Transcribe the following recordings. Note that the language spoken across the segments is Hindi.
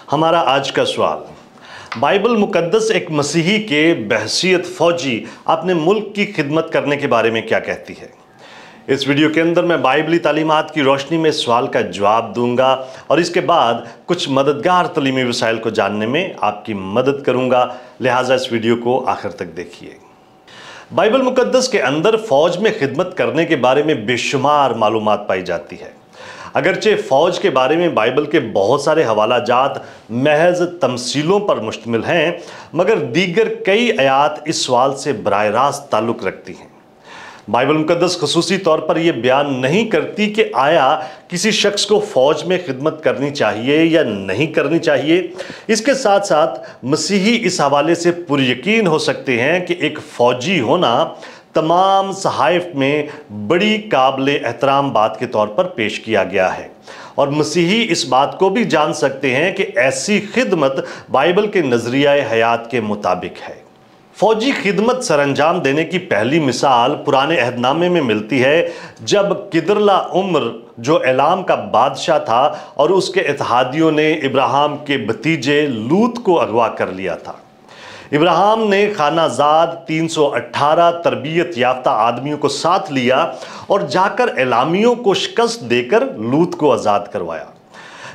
हमारा आज का सवाल, बाइबल मुकद्दस एक मसीही के बहसीत फौजी अपने मुल्क की खिदमत करने के बारे में क्या कहती है। इस वीडियो के अंदर मैं बाइबली तालीमात की रोशनी में सवाल का जवाब दूंगा और इसके बाद कुछ मददगार तलीमी वसाइल को जानने में आपकी मदद करूंगा, लिहाजा इस वीडियो को आखिर तक देखिए। बाइबल मुकद्दस के अंदर फ़ौज में खिदमत करने के बारे में बेशुमार मालूमात पाई जाती है। अगरचे फ़ौज के बारे में बाइबल के बहुत सारे हवाला जात महज तमसीलों पर मुश्तमिल हैं, मगर दीगर कई आयात इस सवाल से बराह रास्त ताल्लुक़ रखती हैं। बाइबल मुकद्दस ख़ुसूसी तौर पर यह बयान नहीं करती कि आया किसी शख्स को फ़ौज में खिदमत करनी चाहिए या नहीं करनी चाहिए। इसके साथ साथ मसीही इस हवाले से पुरयकीन हो सकते हैं कि एक फ़ौजी होना तमाम सहाइफ में बड़ी काबिल एहतराम बात के तौर पर पेश किया गया है, और मसीही इस बात को भी जान सकते हैं कि ऐसी खिदमत बाइबल के नज़रिया हयात के मुताबिक है। फ़ौजी खिदमत सरअंजाम देने की पहली मिसाल पुराने अहदनामे में मिलती है, जब किदरला उम्र जो एलाम का बादशाह था और उसके इत्तेहादियों ने इब्राहिम के भतीजे लूत को अगवा कर लिया था। इब्राहिम ने खानाजाद 318 तरबियत याफ्ता आदमियों को साथ लिया और जाकर एलामियों को शिकस्त देकर लूत को आज़ाद करवाया।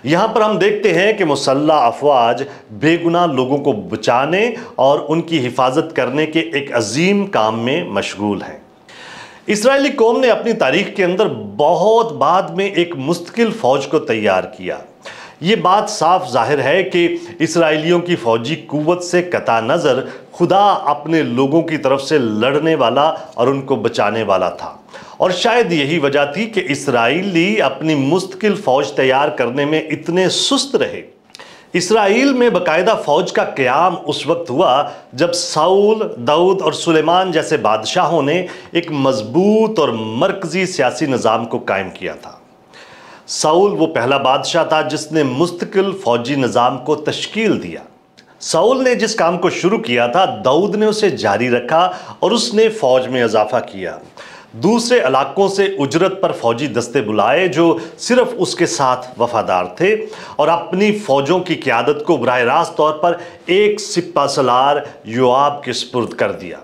यहाँ पर हम देखते हैं कि मुसल्ला अफवाज बेगुनाह लोगों को बचाने और उनकी हिफाजत करने के एक अजीम काम में मशगूल हैं। इसराइली कौम ने अपनी तारीख के अंदर बहुत बाद में एक मुस्तकिल फ़ौज को तैयार किया। ये बात साफ जाहिर है कि इसराइलियों की फ़ौजी कुव्वत से कता नज़र खुदा अपने लोगों की तरफ से लड़ने वाला और उनको बचाने वाला था, और शायद यही वजह थी कि इसराइली अपनी मुस्तकिल फ़ौज तैयार करने में इतने सुस्त रहे। इसराइल में बाकायदा फ़ौज का क़याम उस वक्त हुआ जब साउल, दाऊद और सुलेमान जैसे बादशाहों ने एक मजबूत और मरकज़ी सियासी निज़ाम को कायम किया था। साउल वो पहला बादशाह था जिसने मुस्तकिल फ़ौजी निज़ाम को तश्कील दिया। साउल ने जिस काम को शुरू किया था, दाऊद ने उसे जारी रखा और उसने फ़ौज में इजाफा किया। दूसरे इलाकों से उजरत पर फ़ौजी दस्ते बुलाए जो सिर्फ उसके साथ वफादार थे, और अपनी फ़ौजों की क़यादत को बराह रास्त तौर पर एक सिपा सलार योआब के सुपुर्द कर दिया।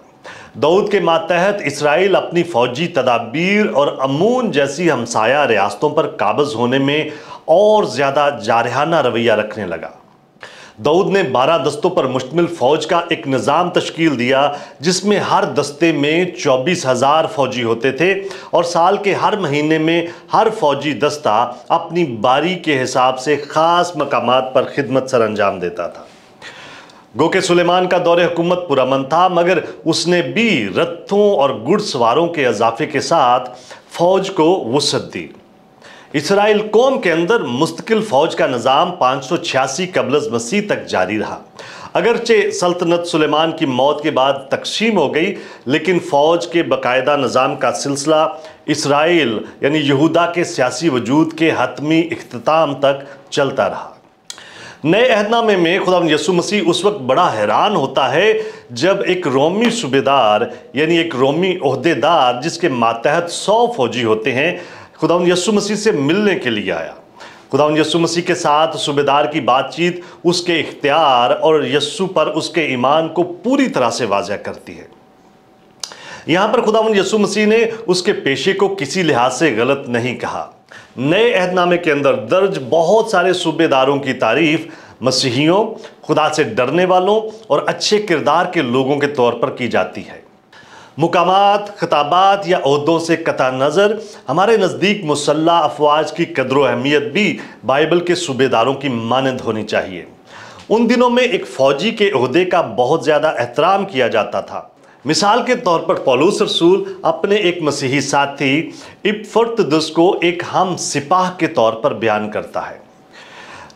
दाऊद के मातहत इसराइल अपनी फ़ौजी तदाबीर और अमून जैसी हमसाया रियासतों पर काबज़ होने में और ज़्यादा जारहाना रवैया रखने लगा। दाऊद ने 12 दस्तों पर मुश्तमिल फ़ौज का एक निज़ाम तश्कील दिया, जिसमें हर दस्ते में 24,000 फ़ौजी होते थे, और साल के हर महीने में हर फ़ौजी दस्ता अपनी बारी के हिसाब से ख़ास मकामात पर खिदमत सरअंजाम देता था। गो के सुलेमान का दौरे हुकूमत पुरअमन था, मगर उसने भी रथों और घुड़सवारों के इजाफे के साथ फ़ौज को वुसअत दी। इसराइल कौम के अंदर मुस्तकिल फ़ौज का निज़ाम 586 कबल मसीह तक जारी रहा। अगरचे सल्तनत सुलेमान की मौत के बाद तकसीम हो गई, लेकिन फ़ौज के बाकायदा निज़ाम का सिलसिला इसराइल यानी यहूदा के सियासी वजूद के हतमी इख्तिताम तक चलता रहा। नए अहदनामे में खुदावंद यीशु मसीह उस वक्त बड़ा हैरान होता है जब एक रोमी सूबेदार यानी एक रोमी ओहदेदार जिसके मातहत 100 फ़ौजी होते हैं, खुदावंद यीशु मसीह से मिलने के लिए आया। खुदावंद यीशु मसीह के साथ सूबेदार की बातचीत उसके इख्तियार और यीशु पर उसके ईमान को पूरी तरह से वाज़ह करती है। यहाँ पर खुदावंद यीशु मसीह ने उसके पेशे को किसी लिहाज से गलत नहीं कहा। नए अहदनामे के अंदर दर्ज बहुत सारे सूबेदारों की तारीफ मसीहियों, खुदा से डरने वालों और अच्छे किरदार के लोगों के तौर पर की जाती है। मुकामात, खिताबात या ओहदों से कता नज़र हमारे नज़दीक मुसल्ला अफवाज की कदर अहमियत भी बाइबल के सूबेदारों की मानंद होनी चाहिए। उन दिनों में एक फ़ौजी के ओहदे का बहुत ज़्यादा एहतराम किया जाता था। मिसाल के तौर पर पौलुस रसूल अपने एक मसीही साथी इपफ्रातुस को एक हम सिपाह के तौर पर बयान करता है।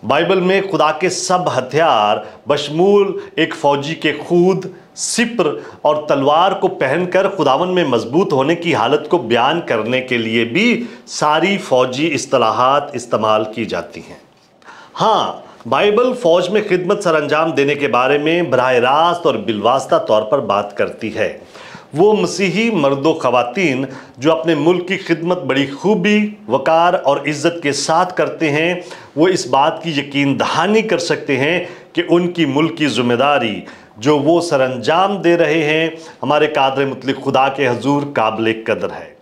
बाइबल में खुदा के सब हथियार बशमूल एक फ़ौजी के खूद, सिपर और तलवार को पहनकर खुदावन में मजबूत होने की हालत को बयान करने के लिए भी सारी फ़ौजी इस्तिलाहात इस्तेमाल की जाती हैं। हाँ, बाइबल फ़ौज में खिदमत सरअंजाम देने के बारे में बराह रास्त और बिलवास्ता तौर पर बात करती है। वो मसीही मर्दो ख़वातीन जो अपने मुल्क की खिदमत बड़ी खूबी, वक़ार और इज़्ज़त के साथ करते हैं, वो इस बात की यकीन दहानी कर सकते हैं कि उनकी मुल्क की ज़िम्मेदारी जो वो सरअंजाम दे रहे हैं हमारे कादर मुतलक खुदा के हजूर काबिल कदर है।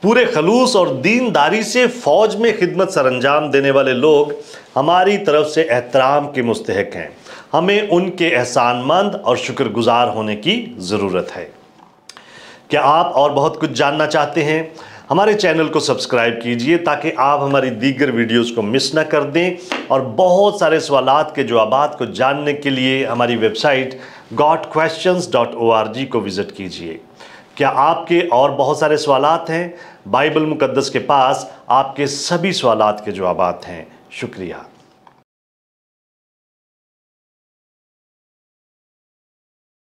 पूरे खलूस और दीनदारी से फ़ौज में खिदमत सरअंजाम देने वाले लोग हमारी तरफ से एहतराम के मुस्तहक हैं। हमें उनके एहसानमंद और शुक्रगुजार होने की ज़रूरत है। क्या आप और बहुत कुछ जानना चाहते हैं? हमारे चैनल को सब्सक्राइब कीजिए ताकि आप हमारी दीगर वीडियोस को मिस ना कर दें, और बहुत सारे सवालात के जवाबात को जानने के लिए हमारी वेबसाइट godquestions.org को विज़िट कीजिए। क्या आपके और बहुत सारे सवालात हैं? बाइबल मुकद्दस के पास आपके सभी सवालात के जवाबात हैं। शुक्रिया।